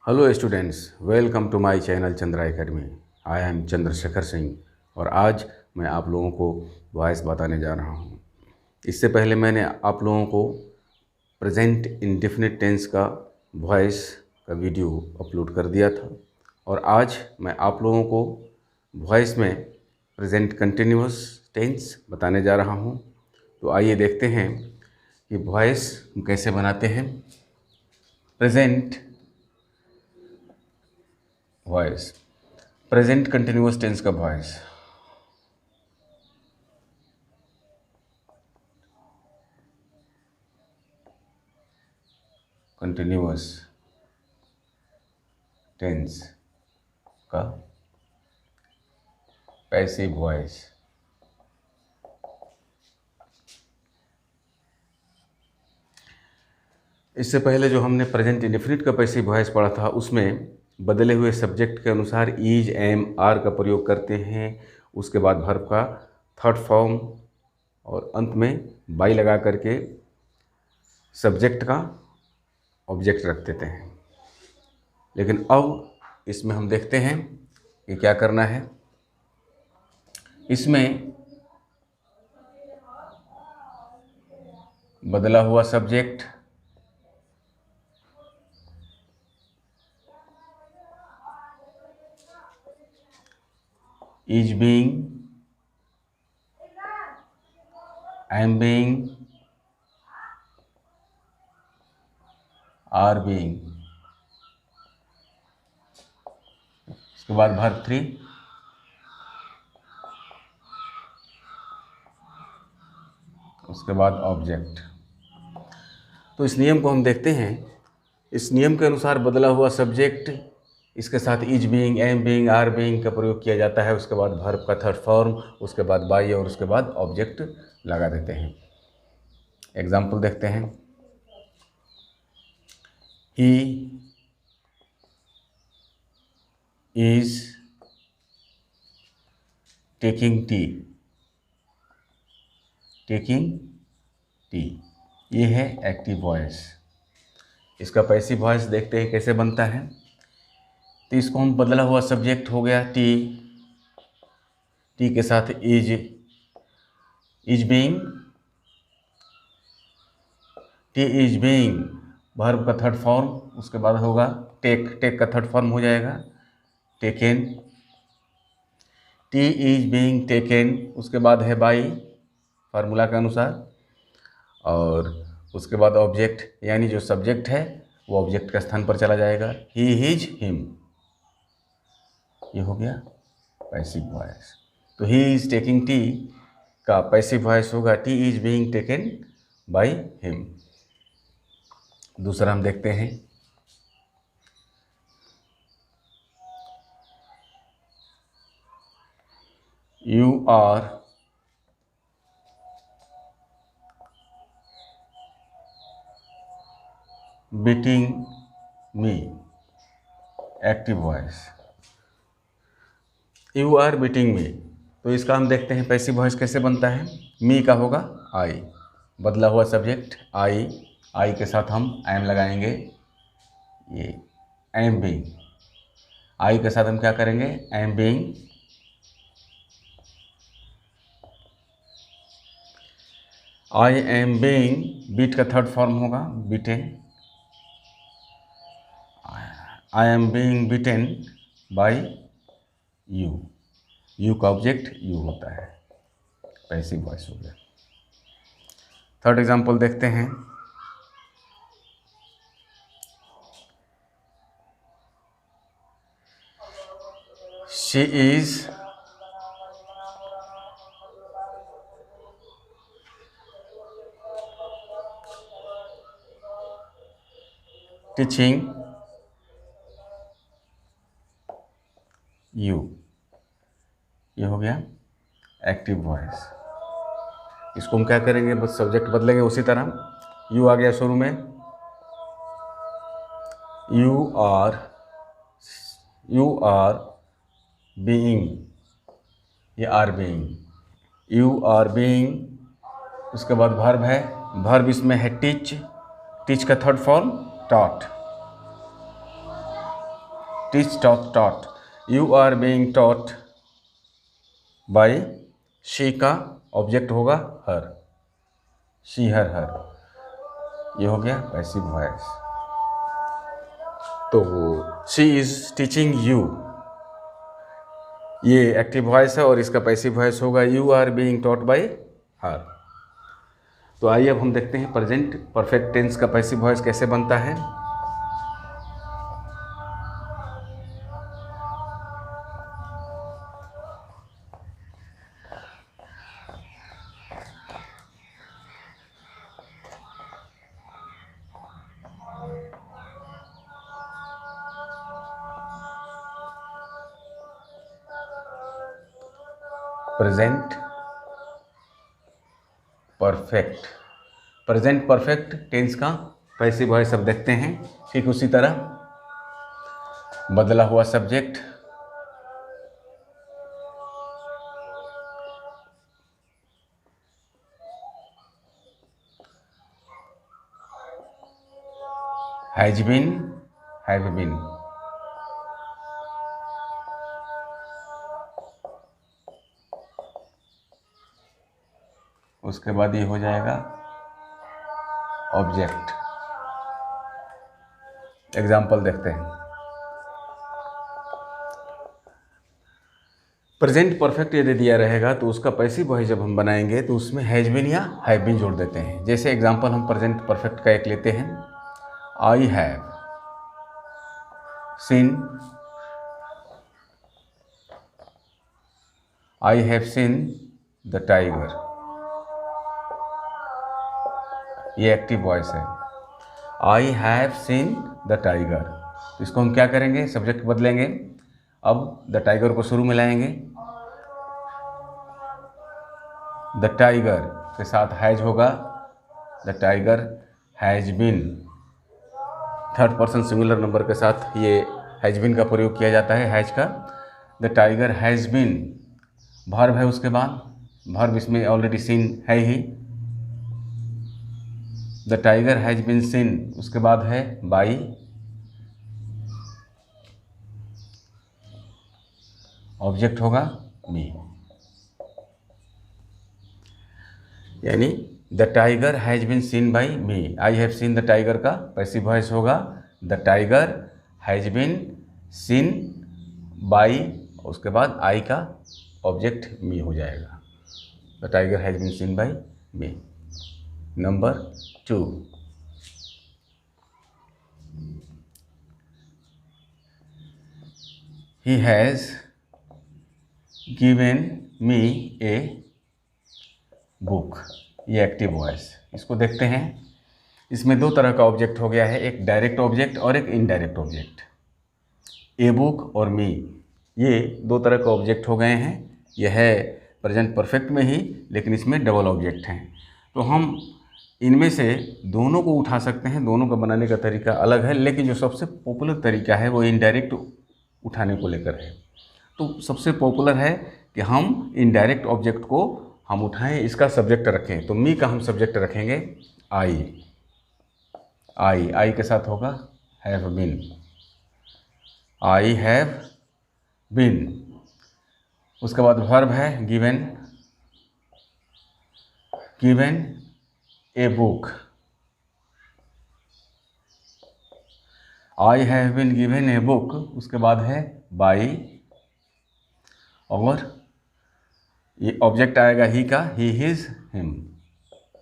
Hello students, welcome to my channel Chandra academy. I am Chandrashekhar Singh और आज मैं आप लोगों को वॉइस बताने जा रहा हूँ। इससे पहले मैंने आप लोगों को प्रेजेंट इंडेफिनिट टेंस का वॉइस का वीडियो अपलोड कर दिया था और आज मैं आप लोगों को वॉइस में प्रेजेंट कंटिन्यूअस टेंस बताने जा रहा हूँ। तो आइए देखते हैं कि वॉइस हम कैसे बनाते हैं। Present voice, present continuous tense का वॉइस। कंटिन्यूअस टेंस का पैसिव वॉइस। इससे पहले जो हमने प्रेजेंट इंडेफिनिट का पैसिव वॉइस पढ़ा था उसमें बदले हुए सब्जेक्ट के अनुसार इज, एम, आर का प्रयोग करते हैं। उसके बाद वर्ब का थर्ड फॉर्म और अंत में बाई लगा करके सब्जेक्ट का ऑब्जेक्ट रख देते हैं। लेकिन अब इसमें हम देखते हैं कि क्या करना है। इसमें बदला हुआ subject is being, am being, are being। उसके बाद वर्ब 3, उसके बाद ऑब्जेक्ट। तो इस नियम को हम देखते हैं। इस नियम के अनुसार बदला हुआ सब्जेक्ट, इसके साथ is being, am being, are being का प्रयोग किया जाता है। उसके बाद वर्ब का थर्ड फॉर्म, उसके बाद बाई और उसके बाद ऑब्जेक्ट लगा देते हैं। एग्जाम्पल देखते हैं। ही is taking T, taking tea, ये है एक्टिव वॉइस। इसका पैसिव वॉइस देखते हैं कैसे बनता है। तो इसको हम बदला हुआ सब्जेक्ट हो गया टी, टी के साथ is being, T is being, verb का थर्ड फॉर्म, उसके बाद होगा टेक, टेक का थर्ड फॉर्म हो जाएगा taken, T is being taken, उसके बाद है बाई फार्मूला के अनुसार, और उसके बाद ऑब्जेक्ट यानी जो सब्जेक्ट है वो ऑब्जेक्ट के स्थान पर चला जाएगा। ही, हिज, हिम, ये हो गया पैसिव वॉइस। तो ही इज टेकिंग टी का पैसिव वॉइस होगा tea is being taken by him. दूसरा हम देखते हैं। You are beating me, active voice. You are beating me, तो इसका हम देखते हैं पैसिव वॉइस कैसे बनता है। मी का होगा आई, बदला हुआ सब्जेक्ट आई, आई के साथ हम एम लगाएंगे, ये एम बीइंग, आई के साथ हम क्या करेंगे, am being, I am being, beat का थर्ड फॉर्म होगा beaten, I am being beaten by you, you का ऑब्जेक्ट यू होता है, पैसिव वॉइस हो गया। थर्ड एग्जांपल देखते हैं। शी इज टीचिंग यू, ये हो गया एक्टिव वॉइस। इसको हम क्या करेंगे, बस सब्जेक्ट बदलेंगे उसी तरह। यू आ गया शुरू में, यू आर बीइंग, ये are being, you are being. उसके बाद वर्ब है, वर्ब इसमें है टीच, टीच का third form taught, teach, taught, taught. You are being taught by she का ऑब्जेक्ट होगा हर, शी, हर। ये हो गया पैसिव वॉइस। तो शी इज टीचिंग यू, ये एक्टिव वॉइस है और इसका पैसिव वॉइस होगा you are being taught by her. तो आइए अब हम देखते हैं प्रेजेंट परफेक्ट टेंस का पैसिव वॉइस कैसे बनता है। प्रेजेंट परफेक्ट टेंस का पैसिव वॉइस अब देखते हैं। ठीक उसी तरह बदला हुआ subject, has been, have been. उसके बाद ये हो जाएगा ऑब्जेक्ट। एग्जाम्पल देखते हैं। प्रेजेंट परफेक्ट यदि दिया रहेगा तो उसका पैसिव वॉइस जब हम बनाएंगे तो उसमें हैज बीन या हैव बीन जोड़ देते हैं। जैसे एग्जाम्पल हम प्रेजेंट परफेक्ट का एक लेते हैं। आई have scene, I have seen the tiger, ये एक्टिव वॉइस है। I have seen the tiger, तो इसको हम क्या करेंगे, सब्जेक्ट बदलेंगे। अब द टाइगर को शुरू में लाएंगे, द टाइगर के साथ हैज होगा, the tiger has been. Third person singular number के साथ ये हैज बीन का प्रयोग किया जाता है, हैज का। The tiger has been, verb है उसके बाद, वर्ब इसमें ऑलरेडी सीन है ही। The tiger has been seen, उसके बाद है बाई, ऑब्जेक्ट होगा मी। यानी the tiger has been seen by me, I have seen the tiger का पैसिव वॉइस होगा the tiger has been seen by, उसके बाद आई का ऑब्जेक्ट मी हो जाएगा। The tiger has been seen by me. Number 2, he has given me a book, ये active voice. इसको देखते हैं। इसमें दो तरह का ऑब्जेक्ट हो गया है, एक डायरेक्ट ऑब्जेक्ट और एक इनडायरेक्ट ऑब्जेक्ट। ए बुक और मी, ये दो तरह का ऑब्जेक्ट हो गए हैं। यह है प्रेजेंट परफेक्ट में ही, लेकिन इसमें डबल ऑब्जेक्ट हैं। तो हम इनमें से दोनों को उठा सकते हैं, दोनों का बनाने का तरीका अलग है, लेकिन जो सबसे पॉपुलर तरीका है वो इनडायरेक्ट उठाने को लेकर है। तो सबसे पॉपुलर है कि हम इनडायरेक्ट ऑब्जेक्ट को हम उठाएं, इसका सब्जेक्ट रखें। तो मी का हम सब्जेक्ट रखेंगे आई, आई के साथ होगा have been, I have been. उसके बाद वर्ब है given, given a book, I have been given a book. उसके बाद है बाई, और ये ऑब्जेक्ट आएगा ही का, he his him,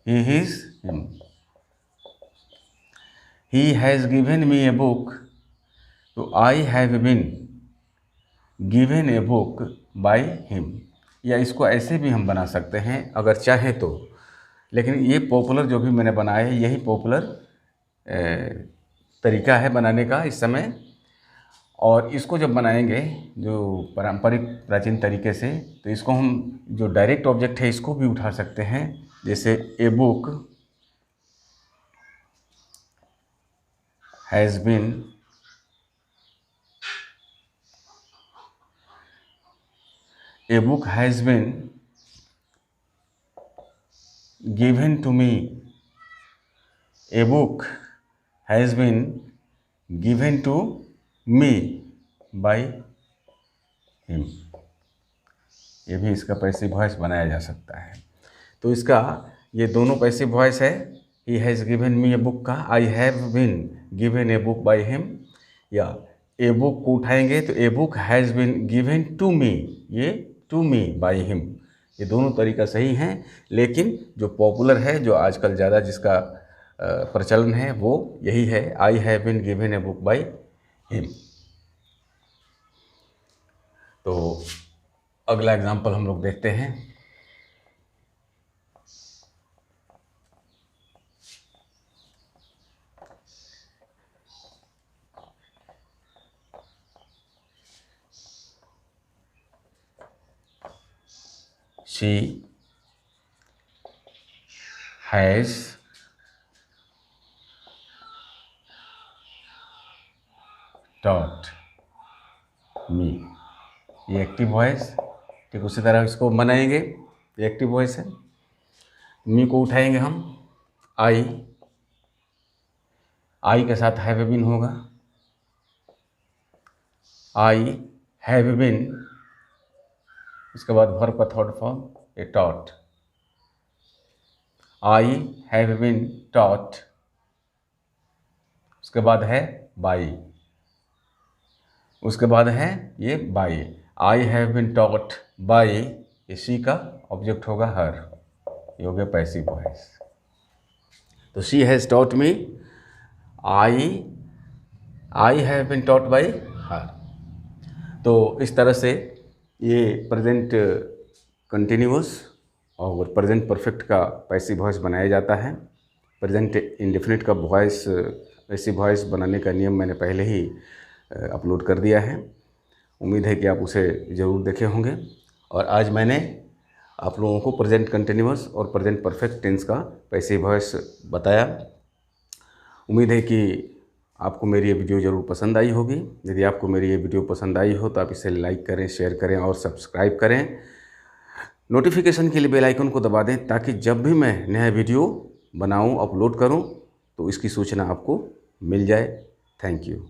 he his him. He has given me a book, तो I have been given a book by him. या इसको ऐसे भी हम बना सकते हैं अगर चाहें तो, लेकिन ये पॉपुलर जो भी मैंने बनाया है यही पॉपुलर तरीका है बनाने का इस समय। और इसको जब बनाएंगे जो पारंपरिक प्राचीन तरीके से, तो इसको हम जो डायरेक्ट ऑब्जेक्ट है इसको भी उठा सकते हैं। जैसे a book has been A book has been given to me. A book has been given to me. By him, ये भी इसका पैसिव वॉइस बनाया जा सकता है। तो इसका ये दोनों पैसिव वॉइस है। He has given me a book का I have been given a book by him, या ए बुक को उठाएंगे तो a book has been given to me, ये टू मी बाय हिम। ये दोनों तरीका सही हैं, लेकिन जो पॉपुलर है, जो आजकल ज़्यादा जिसका प्रचलन है, वो यही है, I have been given a book by him. तो अगला एग्जाम्पल हम लोग देखते हैं। She has taught me, ये एक्टिव वॉइस। ठीक उसी तरह इसको बनाएंगे, ये एक्टिव वॉइस है। मी को उठाएंगे हम, आई के साथ हैव बीन होगा, आई हैव बीन, इसके बाद वर्ब का third form a taught, I have been taught, उसके बाद है बाई, उसके बाद है ये by, I have been taught by, इसी का ऑब्जेक्ट होगा हर, ये हो गया पैसिव वॉइस। तो she has taught me, I have been taught by her. तो इस तरह से ये प्रेजेंट कंटिन्यूअस और प्रेजेंट परफेक्ट का पैसिव वॉइस बनाया जाता है। प्रेजेंट इंडेफिनिट का वॉइस पैसिव वॉइस बनाने का नियम मैंने पहले ही अपलोड कर दिया है, उम्मीद है कि आप उसे ज़रूर देखे होंगे। और आज मैंने आप लोगों को प्रेजेंट कंटिन्यूअस और प्रेजेंट परफेक्ट टेंस का पैसिव वॉइस बताया। उम्मीद है कि आपको मेरी ये वीडियो ज़रूर पसंद आई होगी। यदि आपको मेरी ये वीडियो पसंद आई हो तो आप इसे लाइक करें, शेयर करें और सब्सक्राइब करें। नोटिफिकेशन के लिए बेल आइकन को दबा दें, ताकि जब भी मैं नया वीडियो बनाऊं, अपलोड करूं, तो इसकी सूचना आपको मिल जाए। Thank you.